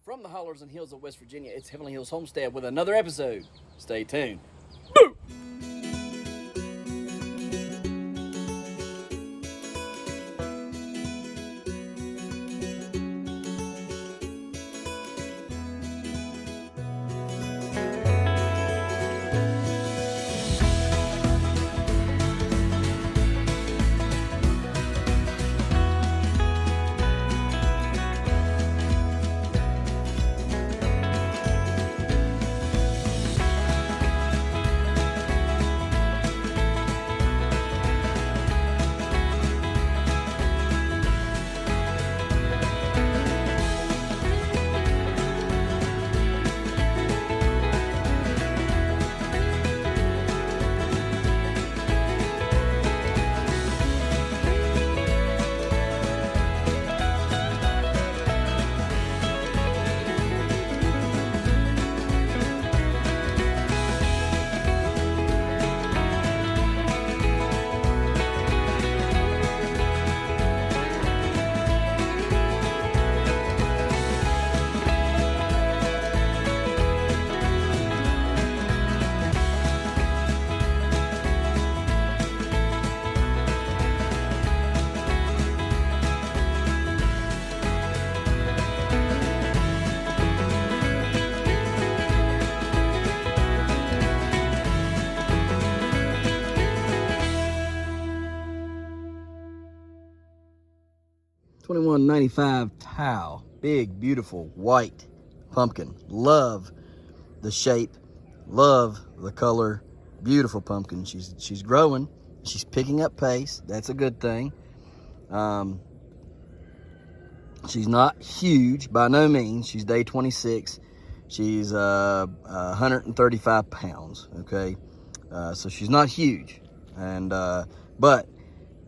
From the hollers and hills of West Virginia, it's Heavenly Hills Homestead with another episode. Stay tuned. $21.95 tile, big, beautiful, white pumpkin. Love the shape, love the color, beautiful pumpkin. She's growing, she's picking up pace. That's a good thing. She's not huge by no means. She's day 26. She's 135 pounds. Okay, so she's not huge, and but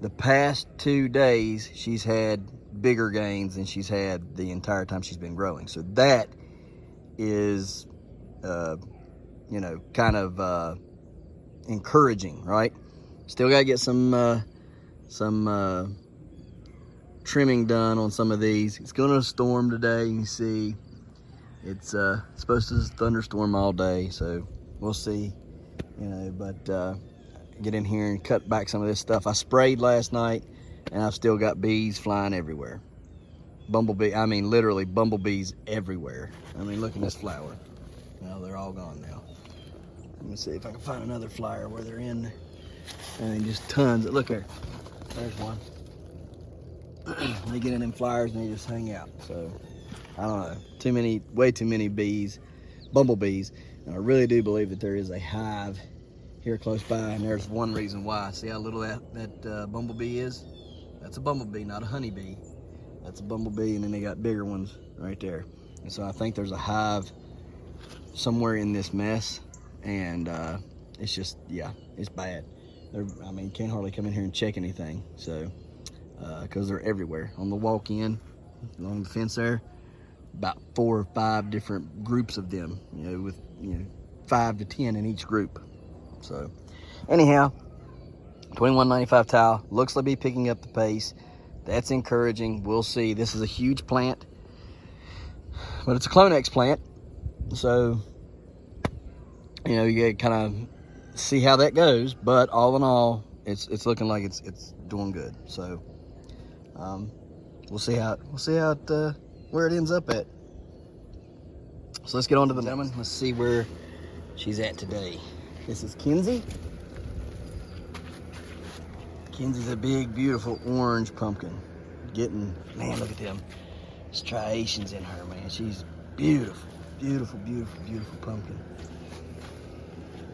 the past 2 days she's had bigger gains than she's had the entire time she's been growing. So that is, kind of encouraging, right? Still got to get some trimming done on some of these. It's going to storm today. You see, it's supposed to thunderstorm all day, so we'll see. But get in here and cut back some of this stuff. I sprayed last night, and I've still got bees flying everywhere. Literally bumblebees everywhere. Look at this flower. Well, they're all gone now. Let me see if I can find another flower where they're in. Just tons. Look there. There's one. They get in them flowers and they just hang out. So, I don't know. Way too many bees, bumblebees. And I really do believe that there is a hive here close by, and there's one reason why. See how little that bumblebee is? That's a bumblebee, not a honeybee. That's a bumblebee, and then they got bigger ones right there. And so I think there's a hive somewhere in this mess, and it's just, yeah, it's bad. You can't hardly come in here and check anything, so because they're everywhere. On the walk-in, along the fence there, about 4 or 5 different groups of them, with 5 to 10 in each group. So anyhow, $21.95 tile, looks like be picking up the pace. That's encouraging. We'll see. This is a huge plant, but it's a Clonex plant, so you gotta kind of see how that goes. But all in all, it's looking like it's doing good. So we'll see how where it ends up at. So let's get on to the gentleman. Let's see where she's at today. This is Kenzie. Kenzie's a big, beautiful orange pumpkin. Man, look at them striations in her, man. She's beautiful, beautiful, beautiful, beautiful pumpkin.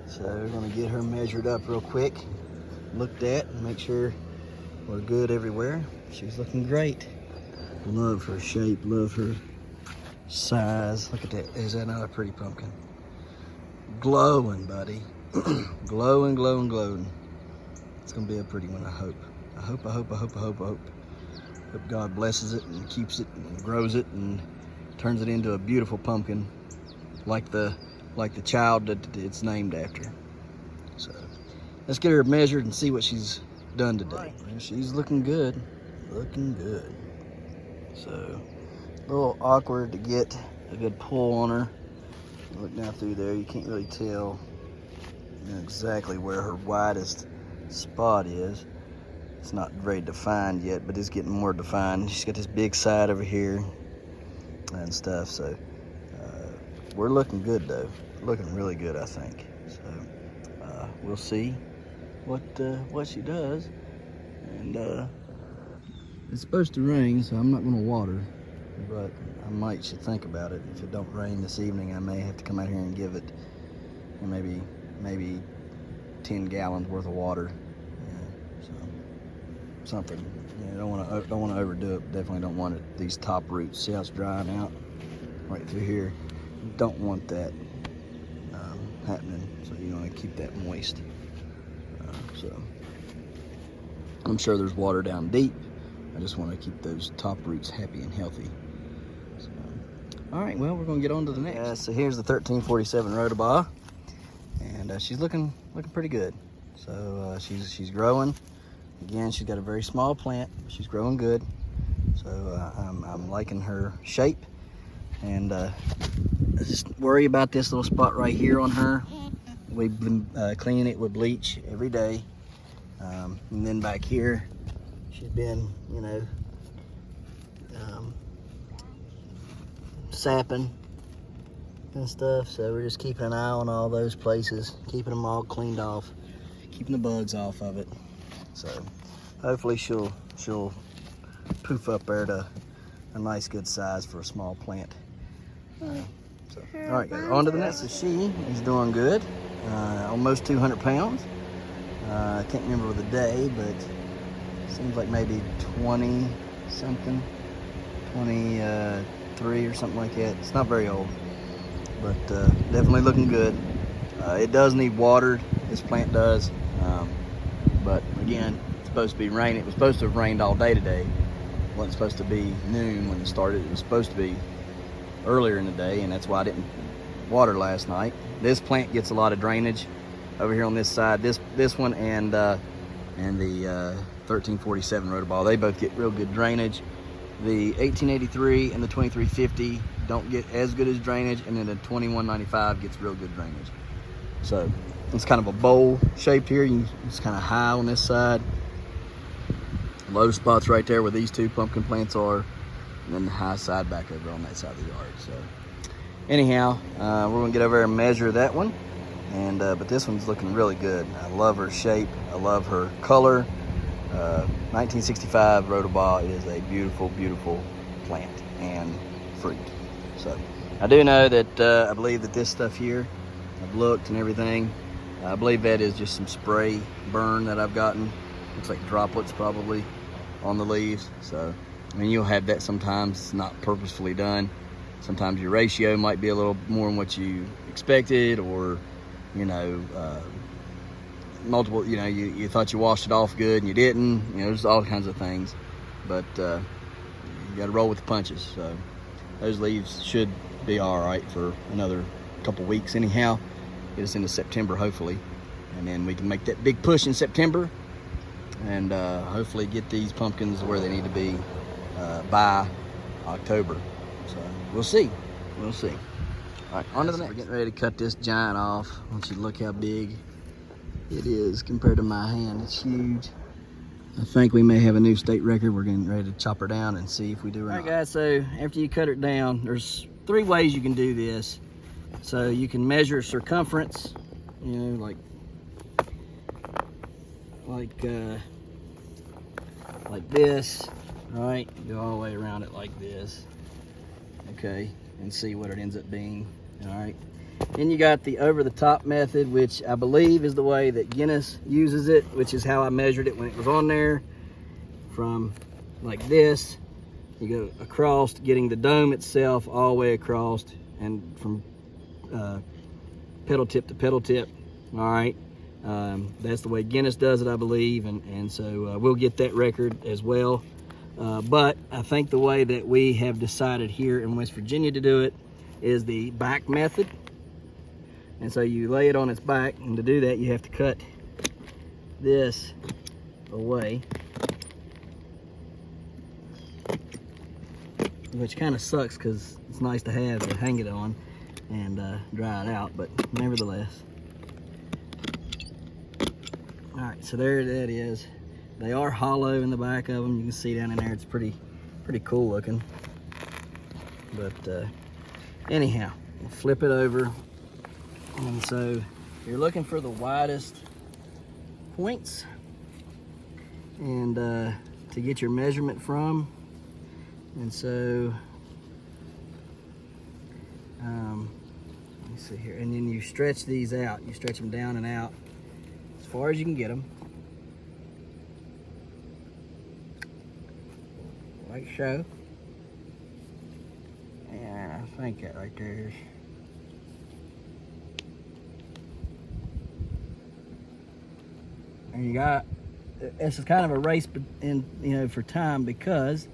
So we're gonna get her measured up real quick, looked at, and make sure we're good everywhere. She's looking great. Love her shape, love her size. Look at that. Is that not a pretty pumpkin? Glowing, buddy. Glowing, glowing, glowing. It's gonna be a pretty one, I hope. I hope God blesses it and keeps it and grows it and turns it into a beautiful pumpkin, like the child that it's named after. So let's get her measured and see what she's done today. She's looking good. So a little awkward to get a good pull on her. Look down through there, you can't really tell exactly where her widest spot is. It's not very defined yet, but it's getting more defined. She's got this big side over here and stuff, so we're looking good though. Looking really good, I think. So we'll see what she does. And it's supposed to rain, so I'm not gonna water, but I should think about it. If it don't rain this evening, I may have to come out here and give it maybe 10 gallons worth of water. Yeah, so something. Yeah, don't want to overdo it. Definitely don't want it. These top roots. See how it's drying out right through here. Don't want that happening. So you want to keep that moist. So I'm sure there's water down deep. I just want to keep those top roots happy and healthy. So, all right, well, we're gonna get on to the next. So here's the 1347 Rhodobah, and she's looking pretty good. So she's growing. Again, she's got a very small plant. She's growing good. So I'm liking her shape, and I just worry about this little spot right here on her. We've been cleaning it with bleach every day, and then back here, she's been, you know, sapping and stuff. So we're just keeping an eye on all those places, keeping them all cleaned off, keeping the bugs off of it. So hopefully she'll poof up there to a nice good size for a small plant. So, all right, guys, on to the next. So she is doing good, almost 200 pounds. I can't remember the day, but seems like maybe 20 something, 23 or something like that. It's not very old, but definitely looking good. It does need watered, this plant does, but again, it's supposed to be raining. It was supposed to have rained all day today. It wasn't supposed to be noon when it started. It was supposed to be earlier in the day, and that's why I didn't water last night. This plant gets a lot of drainage over here on this side. This one and the 1347 Rhodobah, they both get real good drainage. The 1883 and the 2350 don't get as good as drainage, and then the 2195 gets real good drainage. So it's kind of a bowl shaped here. It's kind of high on this side. Low spots right there where these two pumpkin plants are, and then the high side back over on that side of the yard. So anyhow, we're gonna get over there and measure that one. And but this one's looking really good. I love her shape. I love her color. 1965 Rhodobah is a beautiful, beautiful plant and fruit. So I do know that I believe that this stuff here, I've looked and everything. I believe that is just some spray burn that I've gotten. Looks like droplets probably on the leaves. So I mean, you'll have that sometimes. It's not purposefully done. Sometimes your ratio might be a little more than what you expected, or you know, multiple, you know, you thought you washed it off good and you didn't. You know, there's all kinds of things, but you got to roll with the punches. So those leaves should be all right for another couple weeks anyhow. Get us into September hopefully, and then we can make that big push in September, and hopefully get these pumpkins where they need to be by October. So we'll see. All right, on to the next. We're getting ready to cut this giant off. I want you to look how big it is compared to my hand. It's huge. I think we may have a new state record. We're getting ready to chop her down and see if we do or not. All right, guys, so after you cut it down, there's 3 ways you can do this. So you can measure circumference, you know, like this, right? Go all the way around it like this, okay, and see what it ends up being. All right. Then you got the over-the-top method, which I believe is the way that Guinness uses it, which is how I measured it when it was on there. From like this, you go across, getting the dome itself all the way across, and from pedal tip to pedal tip. All right. That's the way Guinness does it, I believe, and so we'll get that record as well. But I think the way that we have decided here in West Virginia to do it is the back method. And so you lay it on its back, and to do that you have to cut this away which kind of sucks because it's nice to have to hang it on and dry it out, but nevertheless. All right, so there that is. They are hollow in the back of them. You can see down in there, it's pretty cool looking. But anyhow, we'll flip it over. And so you're looking for the widest points and to get your measurement from. And so let me see here, and then you stretch these out. You stretch them down and out as far as you can get them, like so. And I think that right there is. And you got, this is kind of a race for time, because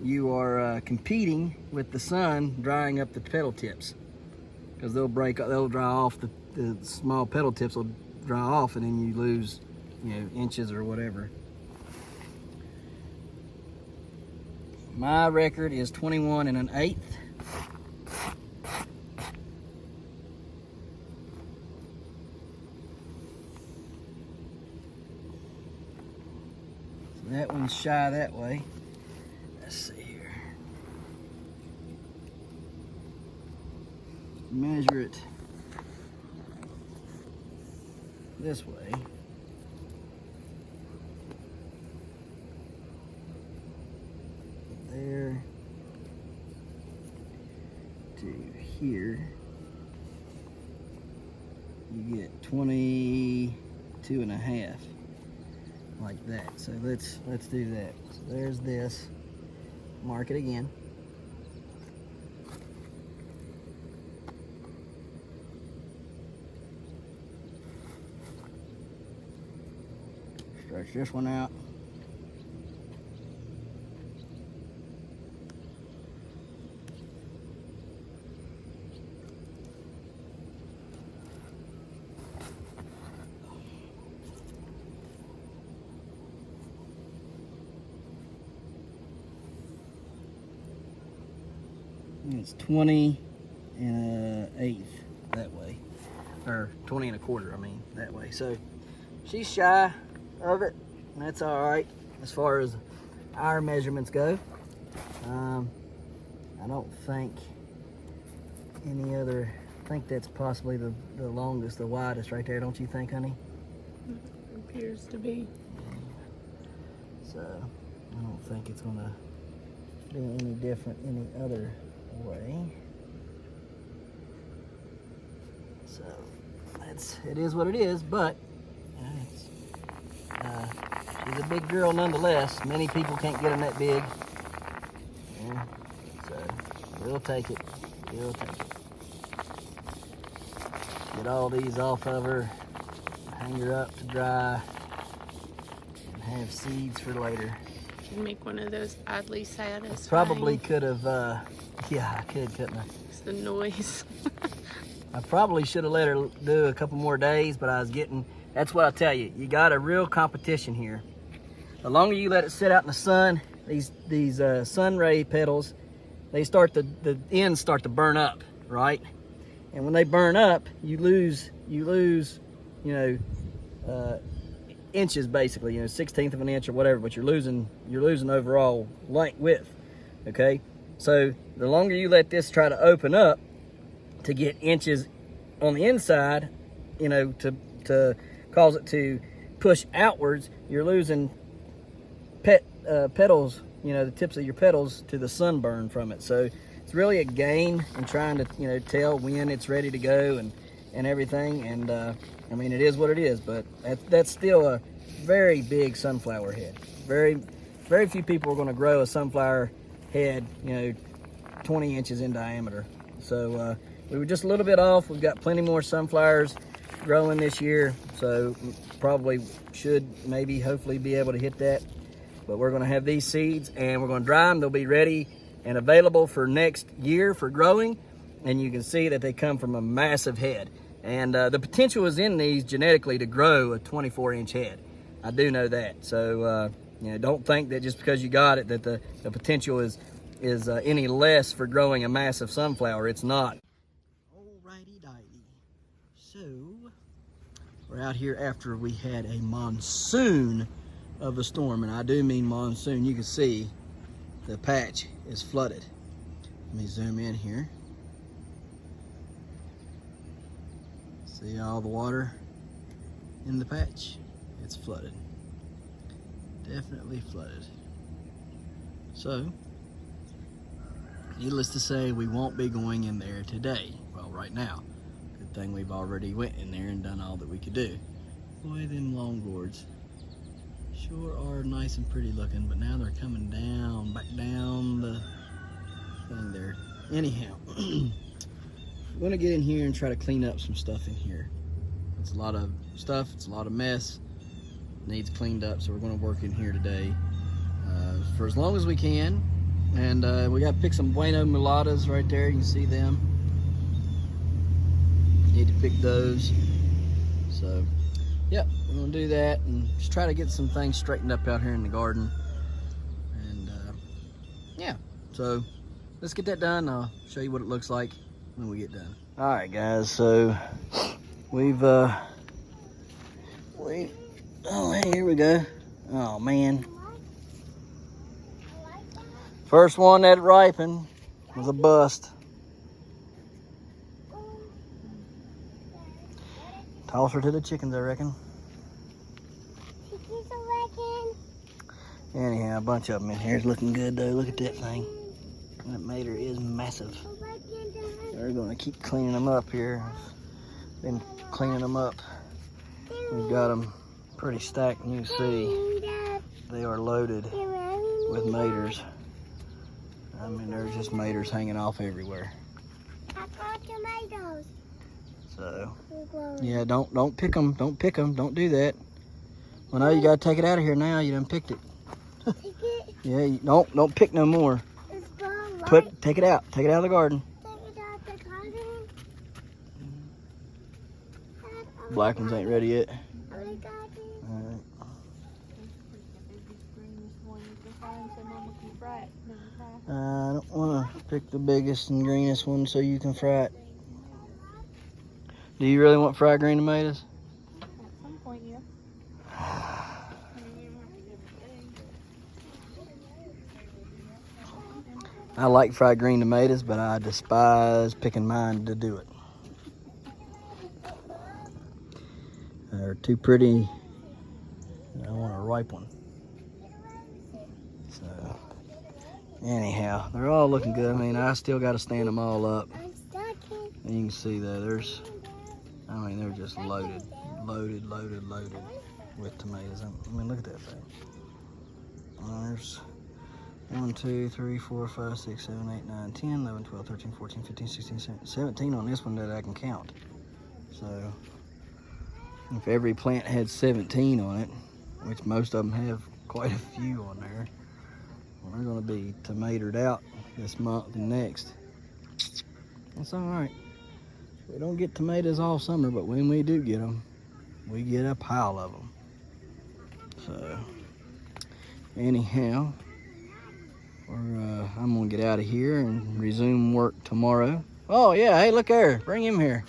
you are competing with the sun drying up the petal tips, because they'll dry off, the small petal tips will dry off, and then you lose, inches or whatever. My record is 21 1/8. So that one's shy that way. Let's see here. Measure it this way. There to here, you get 22 1/2, like that. So let's do that. So there's this. Mark it again. Stretch this one out. It's 20 1/8 that way, or 20 1/4, I mean, that way. So she's shy of it, and that's all right as far as our measurements go. I don't think any other, I think that's possibly the longest, the widest right there, don't you think, honey? It appears to be. So I don't think it's gonna be any different any other way. So it is what it is, but she's a big girl nonetheless. Many people can't get them that big. Yeah, so we'll take it. We'll take it. Get all these off of her, hang her up to dry, and have seeds for later. Should make one of those oddly satisfying. Probably could have, yeah, I could, couldn't I? It's the noise. I probably should have let her do a couple more days, but I was getting, that's what I tell you, you got a real competition here. The longer you let it sit out in the sun, these sun ray petals, they start the ends start to burn up, right? And when they burn up, you lose, inches basically, 1/16 of an inch or whatever, but you're losing overall length, width, okay? So the longer you let this try to open up to get inches on the inside, to cause it to push outwards, you're losing petals, the tips of your petals to the sunburn from it. So it's really a game in trying to, tell when it's ready to go and everything. And I mean, it is what it is, but that's still a very big sunflower head. Very, very few people are going to grow a sunflower head, 20 inches in diameter. So we were just a little bit off. We've got plenty more sunflowers growing this year, so probably should, maybe, hopefully be able to hit that. But we're going to have these seeds, and we're going to dry them. They'll be ready and available for next year for growing, and you can see that they come from a massive head. And the potential is in these genetically to grow a 24-inch head. I do know that. So You know, don't think that just because you got it that the potential is any less for growing a massive sunflower. It's not. Alrighty dighty. So we're out here after we had a monsoon of a storm, and I do mean monsoon. You can see the patch is flooded. Let me zoom in here. See all the water in the patch? It's flooded. Definitely flooded. So, needless to say, we won't be going in there today. Well, right now. Good thing we've already went in there and done all that we could do. Boy, them long gourds sure are nice and pretty looking, but now they're coming down, back down the thing there. Anyhow, I'm gonna get in here and try to clean up some stuff in here. It's a lot of stuff, it's a lot of mess, needs cleaned up, so we're gonna work in here today for as long as we can. And we got to pick some Bueno Mulatas right there, you can see them. Need to pick those. So, yep, we're gonna do that and just try to get some things straightened up out here in the garden. And yeah, so let's get that done. I'll show you what it looks like when we get done. All right, guys, so we've oh, hey, here we go. Oh man, first one that ripened was a bust. Toss her to the chickens, I reckon. Chickens, I reckon. Anyhow, a bunch of them in here is looking good though. Look at that thing. That mater is massive. We're gonna keep cleaning them up here. Been cleaning them up. We've got them pretty stacked, and you can see they are loaded with maters. I mean, there's just maters hanging off everywhere. I got tomatoes. So, yeah, don't pick them. Don't pick them. Don't do that. Well, no, you gotta take it out of here now. You done picked it. Pick it. Yeah, you, don't pick no more. It's gone. Take it out. Take it out of the garden. Take it out the garden. Black ones ain't ready yet. I got it. All right. I don't want to pick the biggest and greenest one so you can fry it. Do you really want fried green tomatoes? At some point, yeah. I like fried green tomatoes, but I despise picking mine to do it. They're too pretty. I want a ripe one. So, anyhow, they're all looking good. I mean, I still got to stand them all up. I'm stuck in. And you can see that they're just loaded with tomatoes. I mean, look at that thing. There's 1, 2, 3, 4, 5, 6, 7, 8, 9, 10, 11, 12, 13, 14, 15, 16, 17 on this one that I can count. So, if every plant had 17 on it, which most of them have quite a few on there, we're going to be tomatoed out this month and next. That's all right. We don't get tomatoes all summer, but when we do get them, we get a pile of them. So, anyhow, I'm gonna get out of here and resume work tomorrow. Oh yeah, hey, look there, bring him here.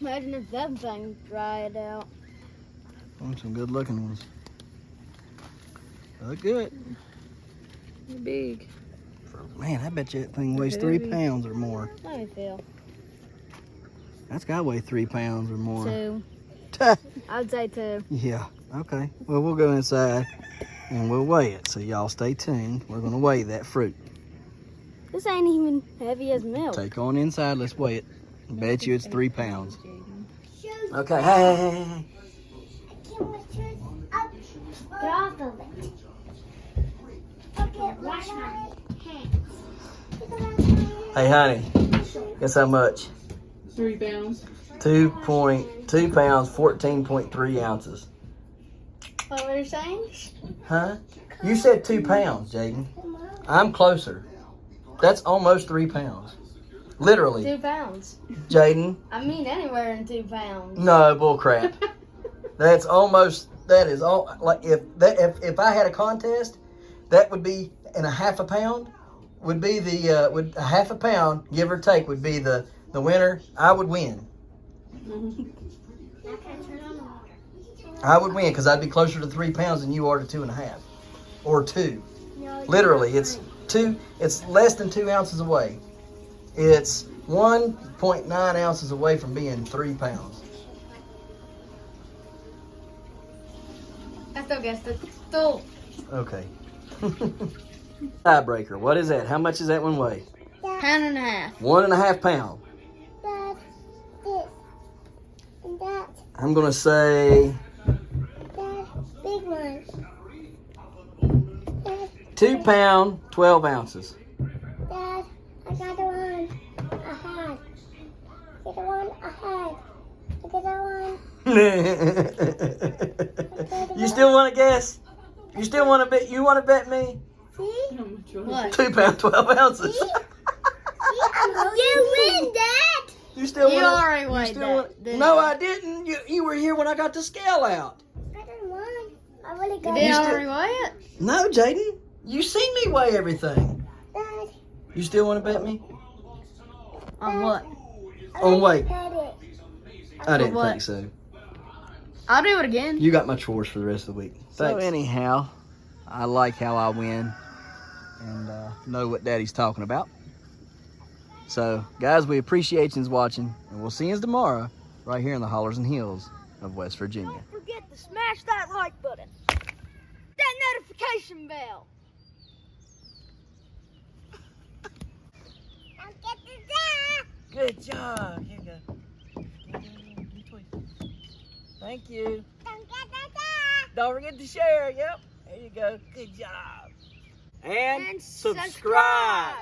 Imagine if that thing dried out. Some good looking ones. Look good. They're big. Man, I bet you that thing weighs 3 pounds or more. Let me feel. That's gotta weigh 3 pounds or more. 2. I'd say 2. Yeah, okay. Well, we'll go inside and we'll weigh it. So y'all stay tuned. We're gonna weigh that fruit. This ain't even heavy as milk. Take on inside, let's weigh it. I bet you it's 3 pounds. Okay, hey. Get off of it. Okay, wash my hands. Hey, honey, guess how much? 3 pounds. 2.2 pounds, 14.3 ounces. What were you saying? Huh? You said 2 pounds, Jaden. I'm closer. That's almost 3 pounds. Literally. 2 pounds. Jaden. I mean, anywhere in 2 pounds. No, bull crap. That is all, like, if I had a contest, that would be in a half a pound, would be would a half a pound, give or take, would be the winner. I would win. I would win because I'd be closer to 3 pounds than you are to 2.5 or 2. No, Literally, it's less than 2 ounces away. It's 1.9 ounces away from being 3 pounds. I still guessed it. Still. Okay. Tiebreaker. What is that? How much does that one weigh? 1.5 pounds. 1.5 pounds. That's this. And that. I'm gonna say That big one. 2 pound, 12 ounces. Dad, I got the one I had. Get the one I had. I got the one. You still want to guess? You still want to bet? You want to bet me? See? What? 2 pound, 12 ounces. You win, Dad. You still You want? already weighed that, didn't No, you? I didn't. You were here when I got the scale out. I didn't want. I really got You it. still- already weigh it? No, Jaden. You seen me weigh everything. Dad. You still want to bet me? On what? On weight. Had it. I didn't what? think so. I'll do it again. You got my chores for the rest of the week. So anyhow, I like how I win and know what Daddy's talking about. So guys, we appreciate you watching, and we'll see you tomorrow right here in the hollers and hills of West Virginia. Don't forget to smash that like button. That notification bell. Don't get the Good job. Here you go. Thank you. Don't get the Don't forget to share. Yep. There you go. Good job. And And subscribe.